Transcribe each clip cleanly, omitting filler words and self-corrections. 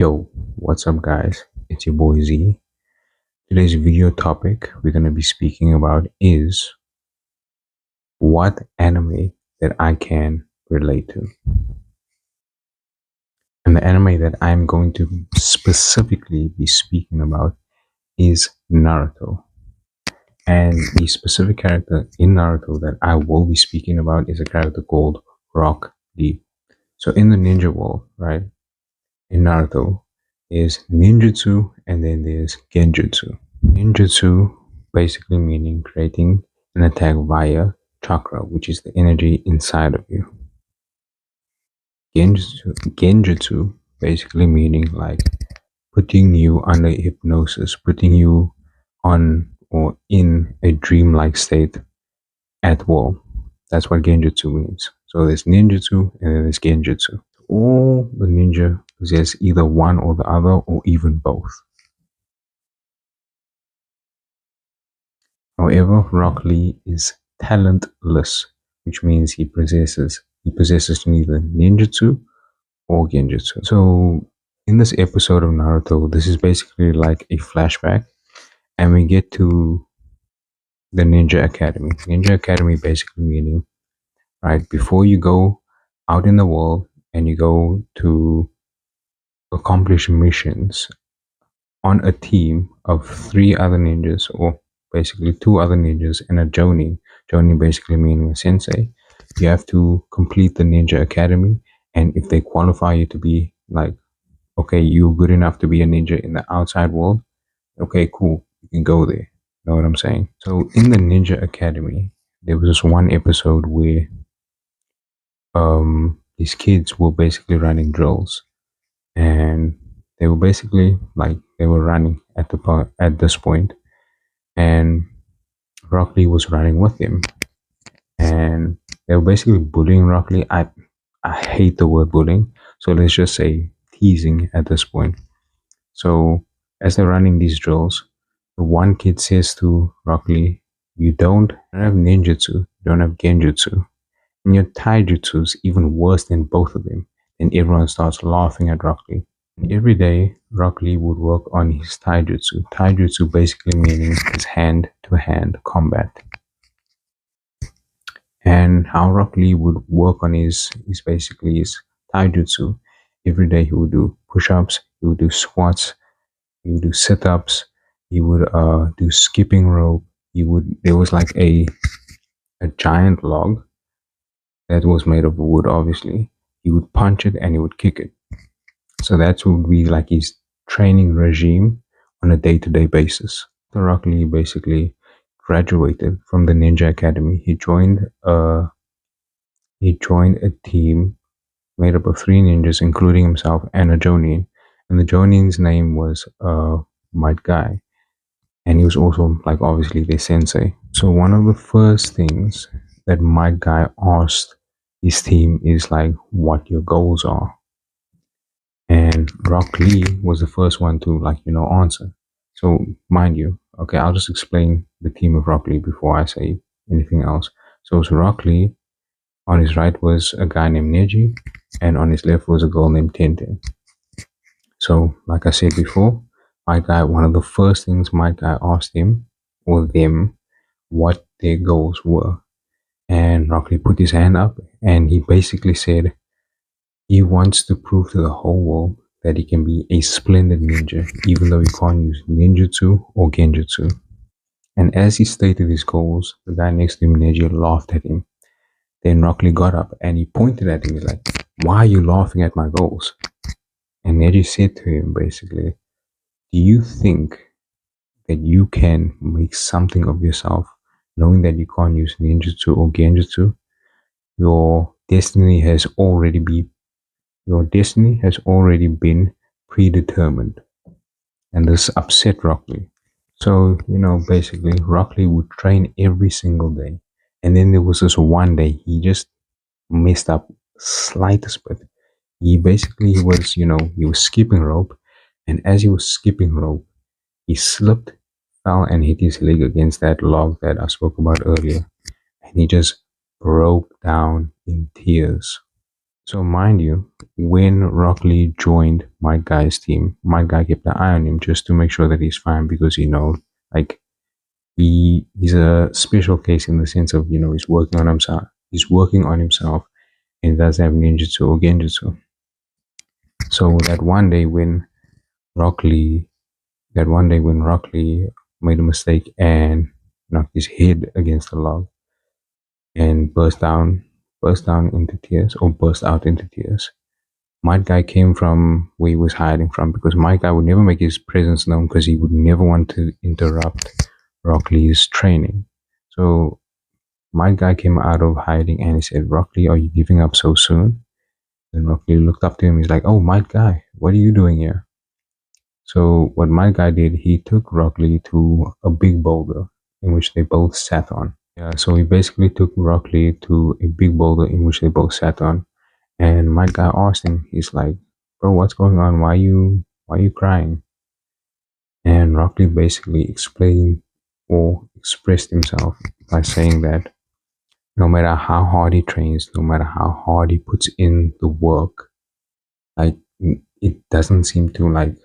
Yo, what's up guys? It's your boy Z. Today's video topic we're going to be speaking about is what anime that I can relate to. And the anime that I'm going to specifically be speaking about is Naruto. And the specific character in Naruto that I will be speaking about is a character called Rock Lee. So in the ninja world, right, in Naruto, is ninjutsu and then there's genjutsu. Ninjutsu basically meaning creating an attack via chakra, which is the energy inside of you. Genjutsu basically meaning like putting you under hypnosis, putting you on or in a dreamlike state at will. That's what genjutsu means. So there's ninjutsu and then there's genjutsu. All the ninja possess either one or the other or even both. However, Rock Lee is talentless, which means he possesses neither ninjutsu or genjutsu. So in this episode of Naruto, this is basically like a flashback, and we get to the Ninja Academy. Ninja Academy basically meaning, right, before you go out in the world and you go to accomplish missions on a team of 3 other ninjas, or basically 2 other ninjas and a Jonin. Jonin basically meaning a sensei. You have to complete the Ninja Academy, and if they qualify you to be like, okay, you're good enough to be a ninja in the outside world, okay, cool, you can go there. Know what I'm saying? So in the Ninja Academy, there was this one episode where these kids were basically running drills, and they were basically like they were running at this point, and Rock Lee was running with him, and they were basically bullying Rock Lee. I hate the word bullying, so let's just say teasing at this point. So as they're running these drills, the one kid says to Rock Lee, "You don't have ninjutsu, you don't have genjutsu, and your taijutsu is even worse than both of them." And everyone starts laughing at Rock Lee. Every day, Rock Lee would work on his taijutsu. Taijutsu basically meaning his hand-to-hand combat. And how Rock Lee would work on his basically his taijutsu. Every day he would do push-ups, he would do squats, he would do sit-ups, he would do skipping rope. There was like a giant log that was made of wood, obviously. He would punch it and he would kick it. So that would be like his training regime on a day-to-day basis. So Rock Lee basically graduated from the Ninja Academy. He joined a team made up of 3 ninjas, including himself and a Jonin. And the Jonin's name was Might Guy. And he was also like obviously their sensei. So one of the first things that Might Guy asked his team is like what your goals are. And Rock Lee was the first one to answer. So mind you, okay, I'll just explain the team of Rock Lee before I say anything else. So it was Rock Lee, on his right was a guy named Neji, and on his left was a girl named Tenten. So like I said before, my guy, one of the first things my guy asked him or them what their goals were. And Rock Lee put his hand up and he basically said, he wants to prove to the whole world that he can be a splendid ninja, even though he can't use ninjutsu or genjutsu. And as he stated his goals, the guy next to him, Neji, laughed at him. Then Rock Lee got up and he pointed at him. He's like, "Why are you laughing at my goals?" And Neji said to him, basically, "Do you think that you can make something of yourself, knowing that you can't use ninjutsu or genjutsu? Your destiny has already been predetermined." And this upset Rock Lee. So, basically Rock Lee would train every single day. And then there was this one day he just messed up slightest bit. He was skipping rope, and as he was skipping rope, he slipped, fell, and hit his leg against that log that I spoke about earlier. And he just broke down in tears. So mind you, when Rock Lee joined Might Guy's team, Might Guy kept an eye on him just to make sure that he's fine because like he's a special case in the sense of he's working on himself. He's working on himself and does have ninjutsu or genjutsu. So Rock Lee, that one day when Rock Lee made a mistake and knocked his head against the log and burst down into tears or burst out into tears. Might Guy came from where he was hiding from because Might Guy would never make his presence known because he would never want to interrupt Rock Lee's training. So Might Guy came out of hiding and he said, Rock Lee, are you giving up so soon? And Rock Lee looked up to him. He's like, oh, Might Guy, what are you doing here? So what Might Guy did, he took Rock Lee to a big boulder in which they both sat on. Yeah, so he basically took Rock Lee to a big boulder in which they both sat on. And my guy asked him, he's like, bro, what's going on? Why are you crying? And Rock Lee basically explained or expressed himself by saying that no matter how hard he trains, no matter how hard he puts in the work, like it doesn't seem to like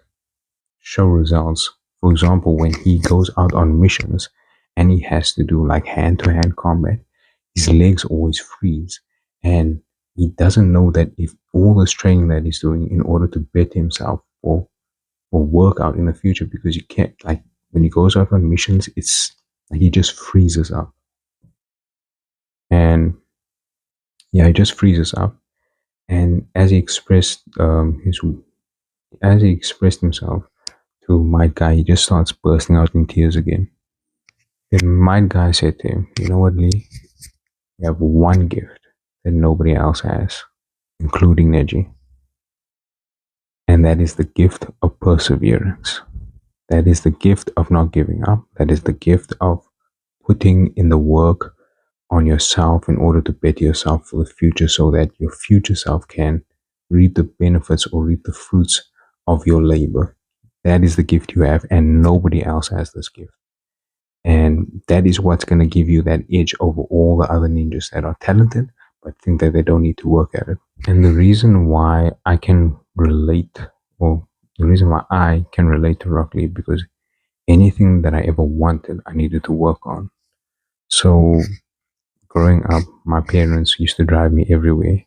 show results. For example, when he goes out on missions and he has to do like hand to hand combat, his legs always freeze. And he doesn't know that if all this training that he's doing in order to better himself or work out in the future, because you can't, like, when he goes out on missions, it's like he just freezes up. And yeah, he just freezes up. And as he expressed himself to Might Guy, he just starts bursting out in tears again. Then Might Guy said to him, you know what, Lee? You have one gift that nobody else has, including Neji. And that is the gift of perseverance. That is the gift of not giving up. That is the gift of putting in the work on yourself in order to better yourself for the future so that your future self can reap the benefits or reap the fruits of your labor. That is the gift you have, and nobody else has this gift. And that is what's going to give you that edge over all the other ninjas that are talented but think that they don't need to work at it. And the reason why I can relate, or the reason why I can relate to Rock Lee, because anything that I ever wanted, I needed to work on. So growing up, my parents used to drive me everywhere.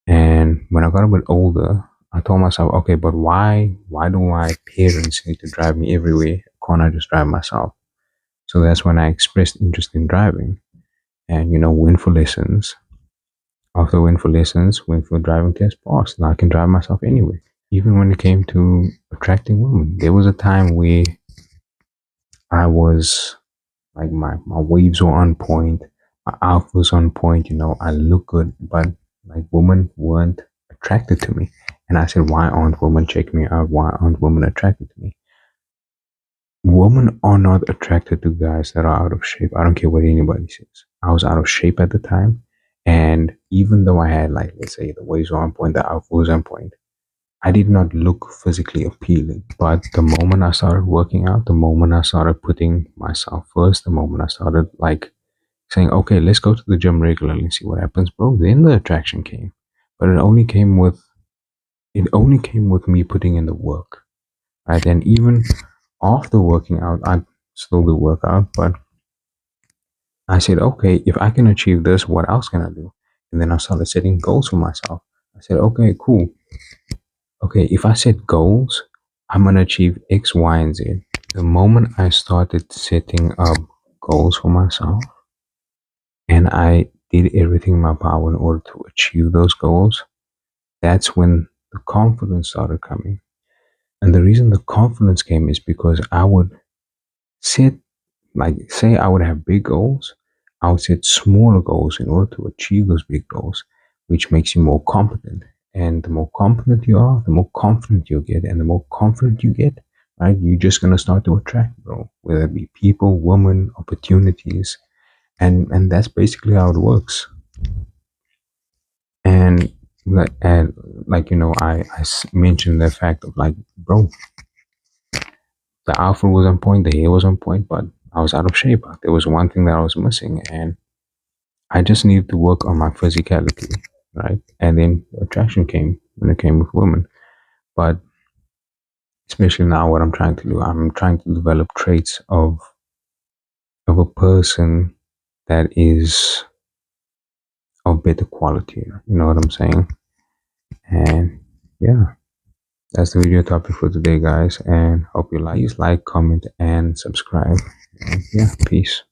And when I got a bit older, I told myself, okay, but why do my parents need to drive me everywhere? Can't I just drive myself? So that's when I expressed interest in driving and, went for lessons. After went for lessons, went for driving test, passed. Now I can drive myself anyway. Even when it came to attracting women, there was a time where I was like, my waves were on point, my outfit was on point, I look good, but like women weren't attracted to me. And I said, why aren't women checking me out? Why aren't women attracted to me? Women are not attracted to guys that are out of shape. I don't care what anybody says. I was out of shape at the time. And even though I had, like, let's say the waves were on point, the outfit was on point, I did not look physically appealing. But the moment I started working out, the moment I started putting myself first, the moment I started like saying, okay, let's go to the gym regularly and see what happens, bro, then the attraction came. But it only came with me putting in the work. Right. And even after working out, I still do work out, but I said, okay, if I can achieve this, what else can I do? And then I started setting goals for myself. I said, okay, cool. Okay, if I set goals, I'm going to achieve X, Y, and Z. The moment I started setting up goals for myself and I did everything in my power in order to achieve those goals, that's when the confidence started coming. And the reason the confidence came is because I would set, like, say I would have big goals, I would set smaller goals in order to achieve those big goals, which makes you more competent. And the more competent you are, the more confident you get. And the more confident you get, right, you're just going to start to attract, bro, whether it be people, women, opportunities. And that's basically how it works. And I mentioned the fact of like, bro, the outfit was on point, the hair was on point, but I was out of shape. There was one thing that I was missing, and I just needed to work on my physicality. right? And then attraction came when it came with women. But especially now, what I'm trying to do, I'm trying to develop traits of a person that is of better quality. You know what I'm saying? And yeah, that's the video topic for today, guys. And hope you like. Please like, comment, and subscribe. And yeah, peace.